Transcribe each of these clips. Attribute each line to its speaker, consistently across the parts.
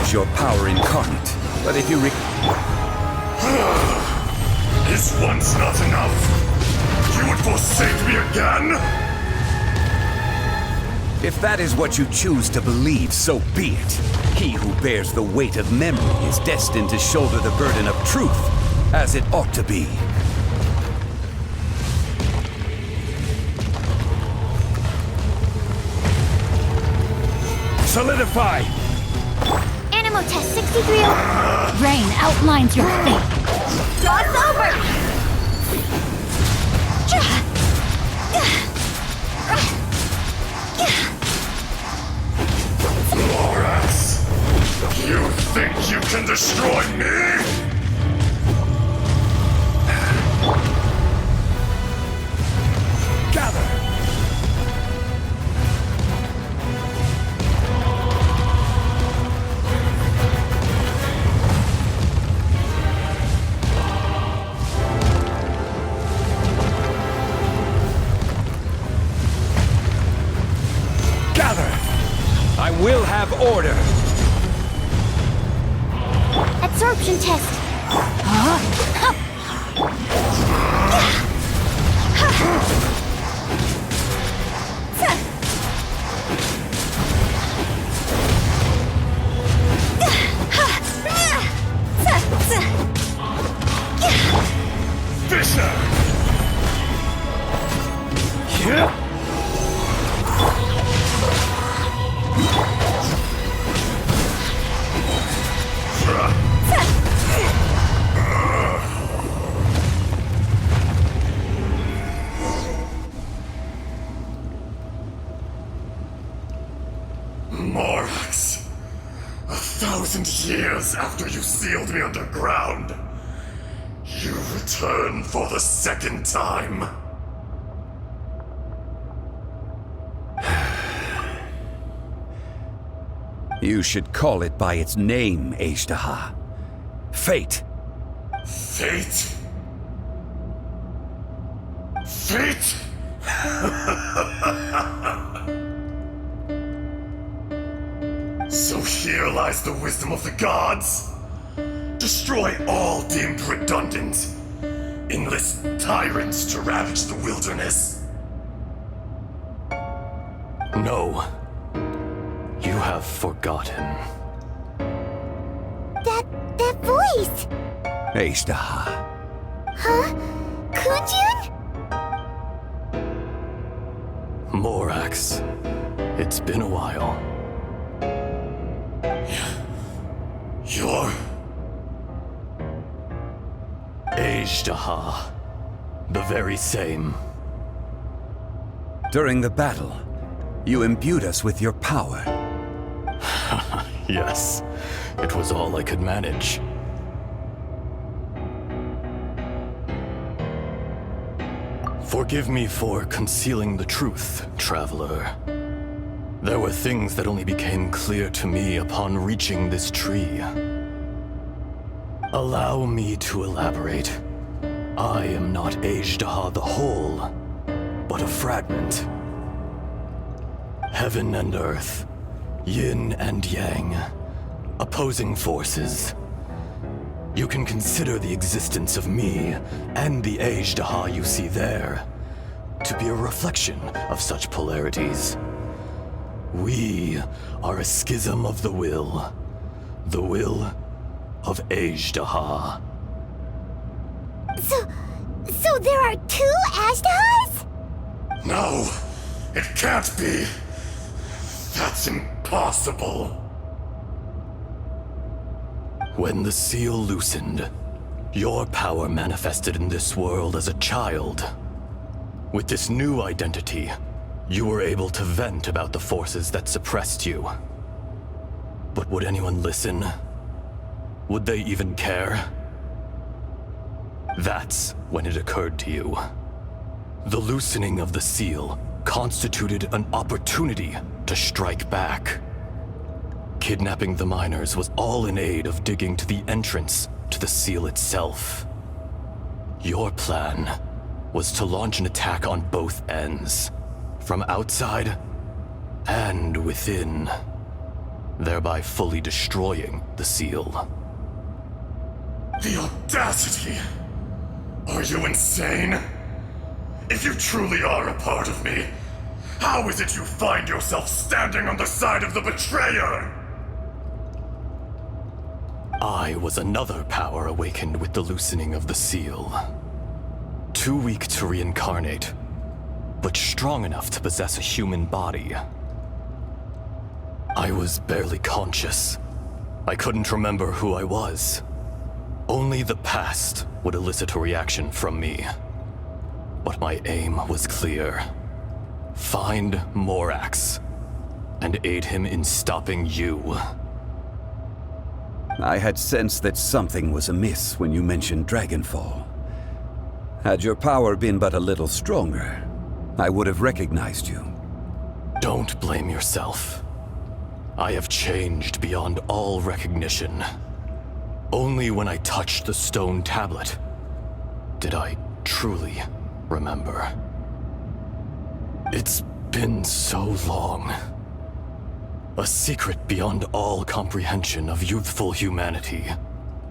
Speaker 1: is your power incarnate. But if you
Speaker 2: Is once not enough? You would forsake me again?
Speaker 1: If that is what you choose to believe, so be it. He who bears the weight of memory is destined to shoulder the burden of truth, as it ought to be. Solidify!
Speaker 3: Animal test 63. Rain outlines your fate. Cross over!
Speaker 2: Lorax, you think you can destroy me?
Speaker 1: Gather! I will have order.
Speaker 3: Absorption test.
Speaker 2: Fisher! Yeah. Morax, 1,000 years after you sealed me underground, you return for the second time.
Speaker 1: You should call it by its name, Azhdaha. Fate.
Speaker 2: Fate? Fate? So here lies the wisdom of the gods. Destroy all deemed redundant. Enlist tyrants to ravage the wilderness.
Speaker 4: No. You have forgotten.
Speaker 3: That voice!
Speaker 1: Azhdaha.
Speaker 3: Huh? Kunjun?
Speaker 4: Morax, it's been a while.
Speaker 2: You're...
Speaker 4: Azhdaha. The very same.
Speaker 1: During the battle, you imbued us with your power.
Speaker 4: Yes, it was all I could manage. Forgive me for concealing the truth, Traveler. There were things that only became clear to me upon reaching this tree. Allow me to elaborate. I am not Azhdaha the whole, but a fragment. Heaven and earth, yin and yang, opposing forces. You can consider the existence of me and the Azhdaha you see there to be a reflection of such polarities. We are a schism of the will of Azhdaha.
Speaker 3: So there are two Azhdahas?
Speaker 2: No, it can't be. That's impossible.
Speaker 4: When the seal loosened, your power manifested in this world as a child. With this new identity, you were able to vent about the forces that suppressed you. But would anyone listen? Would they even care? That's when it occurred to you. The loosening of the seal constituted an opportunity to strike back. Kidnapping the miners was all in aid of digging to the entrance to the seal itself. Your plan was to launch an attack on both ends, from outside and within. thereby fully destroying the seal.
Speaker 2: The audacity! Are you insane? If you truly are a part of me, how is it you find yourself standing on the side of the betrayer?
Speaker 4: I was another power awakened with the loosening of the seal. Too weak to reincarnate, but strong enough to possess a human body. I was barely conscious. I couldn't remember who I was. Only the past would elicit a reaction from me. But my aim was clear. Find Morax, and aid him in stopping you.
Speaker 1: I had sensed that something was amiss when you mentioned Dragonfall. Had your power been but a little stronger, I would have recognized you.
Speaker 4: Don't blame yourself. I have changed beyond all recognition. Only when I touched the stone tablet did I truly remember. It's been so long. A secret beyond all comprehension of youthful humanity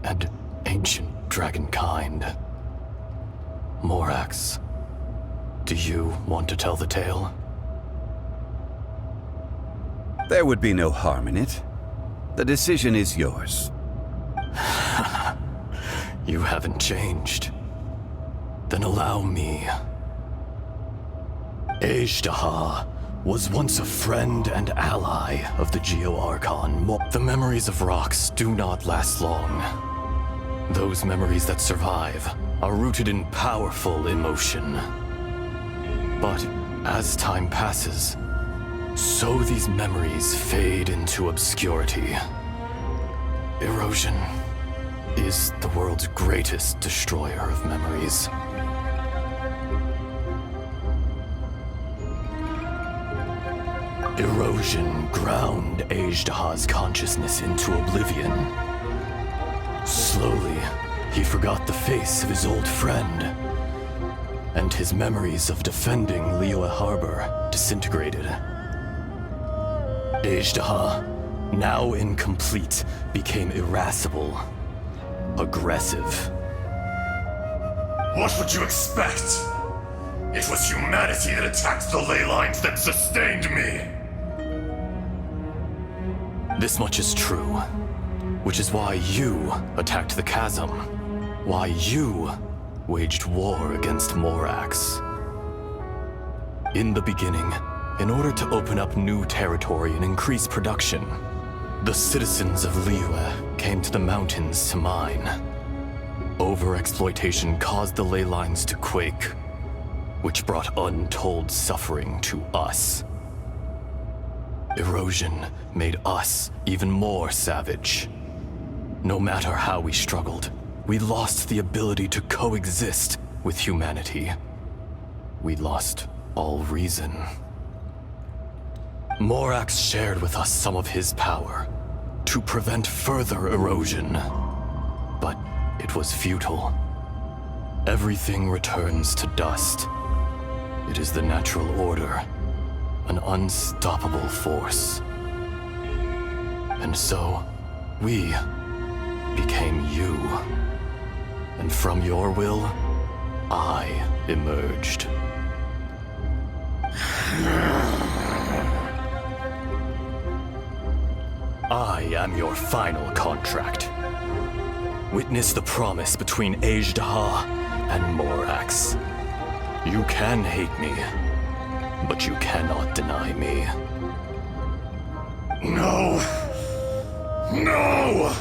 Speaker 4: and ancient dragonkind. Morax, do you want to tell the tale?
Speaker 1: There would be no harm in it. The decision is yours.
Speaker 4: You haven't changed. Then allow me. Azhdaha was once a friend and ally of the Geo-Archon. The memories of rocks do not last long. Those memories that survive are rooted in powerful emotion. But as time passes, so these memories fade into obscurity. Erosion is the world's greatest destroyer of memories. Erosion ground Azhdaha's consciousness into oblivion. Slowly, he forgot the face of his old friend, and his memories of defending Liyue Harbor disintegrated. Azhdaha, now incomplete, became irascible, aggressive.
Speaker 2: What would you expect? It was humanity that attacked the ley lines that sustained me.
Speaker 4: This much is true, which is why you attacked the chasm, why you waged war against Morax. In the beginning, in order to open up new territory and increase production, the citizens of Liyue came to the mountains to mine. Overexploitation caused the ley lines to quake, which brought untold suffering to us. Erosion made us even more savage. No matter how we struggled, we lost the ability to coexist with humanity. We lost all reason. Morax shared with us some of his power to prevent further erosion, but it was futile. Everything returns to dust. It is the natural order, an unstoppable force. And so, we became you. And from your will, I emerged. I am your final contract. Witness the promise between Azhdaha and Morax. You can hate me, but you cannot deny me.
Speaker 2: No! No!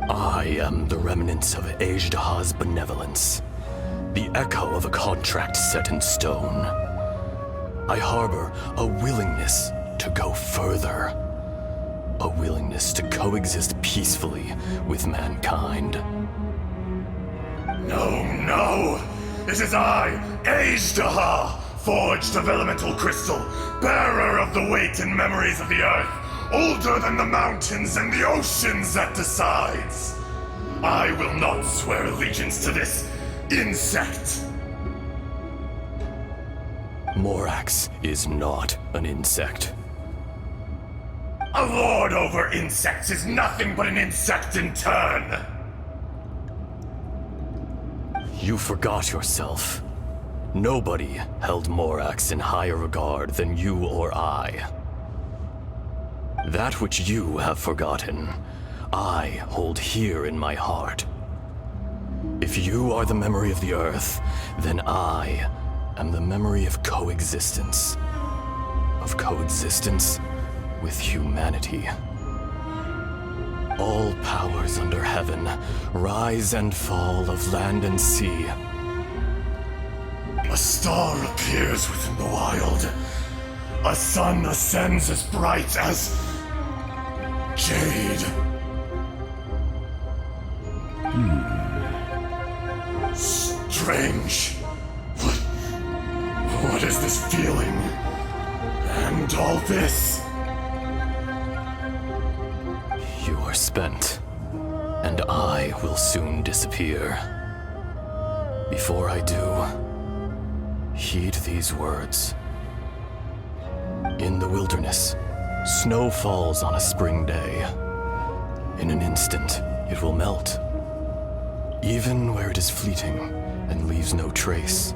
Speaker 4: I am the remnants of Azhdaha's benevolence, the echo of a contract set in stone. I harbor a willingness to go further, a willingness to coexist peacefully with mankind.
Speaker 2: No, no! It is I, Azhdaha, forged of elemental crystal, bearer of the weight and memories of the earth, older than the mountains and the oceans that decides. I will not swear allegiance to this insect.
Speaker 4: Morax is not an insect.
Speaker 2: A lord over insects is nothing but an insect in turn!
Speaker 4: You forgot yourself. Nobody held Morax in higher regard than you or I. That which you have forgotten, I hold here in my heart. If you are the memory of the Earth, then I am the memory of coexistence. Of coexistence with humanity. All powers under heaven, rise and fall of land and sea.
Speaker 2: A star appears within the wild. A sun ascends as bright as jade. Strange. What is this feeling? And all this?
Speaker 4: You are spent, and I will soon disappear. Before I do, heed these words. In the wilderness, snow falls on a spring day. In an instant, it will melt. Even where it is fleeting and leaves no trace.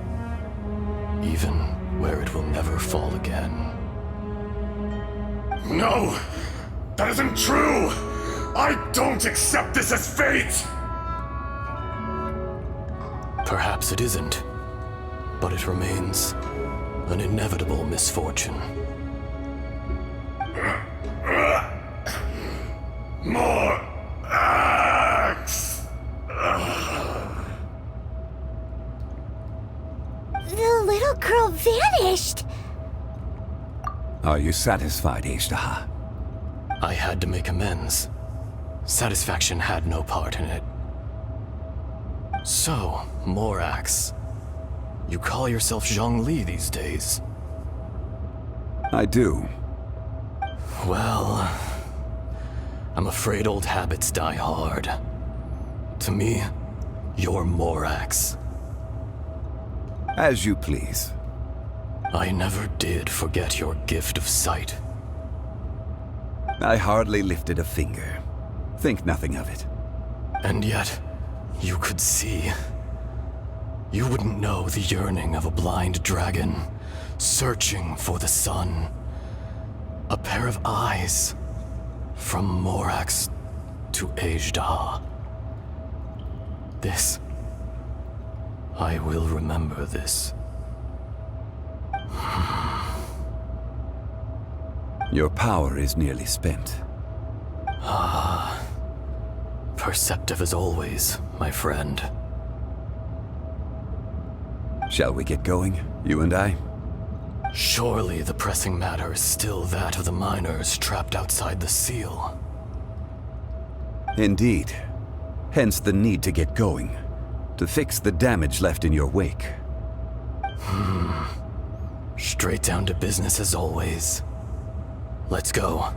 Speaker 4: Even where it will never fall again.
Speaker 2: No! That isn't true! I don't accept this as fate!
Speaker 4: Perhaps it isn't, but it remains an inevitable misfortune.
Speaker 2: More axe!
Speaker 3: The little girl vanished!
Speaker 1: Are you satisfied, Azhdaha?
Speaker 4: I had to make amends. Satisfaction had no part in it. So, Morax, you call yourself Zhongli these days?
Speaker 1: I do.
Speaker 4: Well, I'm afraid old habits die hard. To me, you're Morax.
Speaker 1: As you please.
Speaker 4: I never did forget your gift of sight.
Speaker 1: I hardly lifted a finger. Think nothing of it.
Speaker 4: And yet, you could see. You wouldn't know the yearning of a blind dragon, searching for the sun. A pair of eyes, from Morax to Azhdaha. This, I will remember this.
Speaker 1: Your power is nearly spent.
Speaker 4: Perceptive as always, my friend.
Speaker 1: Shall we get going, you and I?
Speaker 4: Surely the pressing matter is still that of the miners trapped outside the seal.
Speaker 1: Indeed. Hence the need to get going. To fix the damage left in your wake.
Speaker 4: Straight down to business as always. Let's go.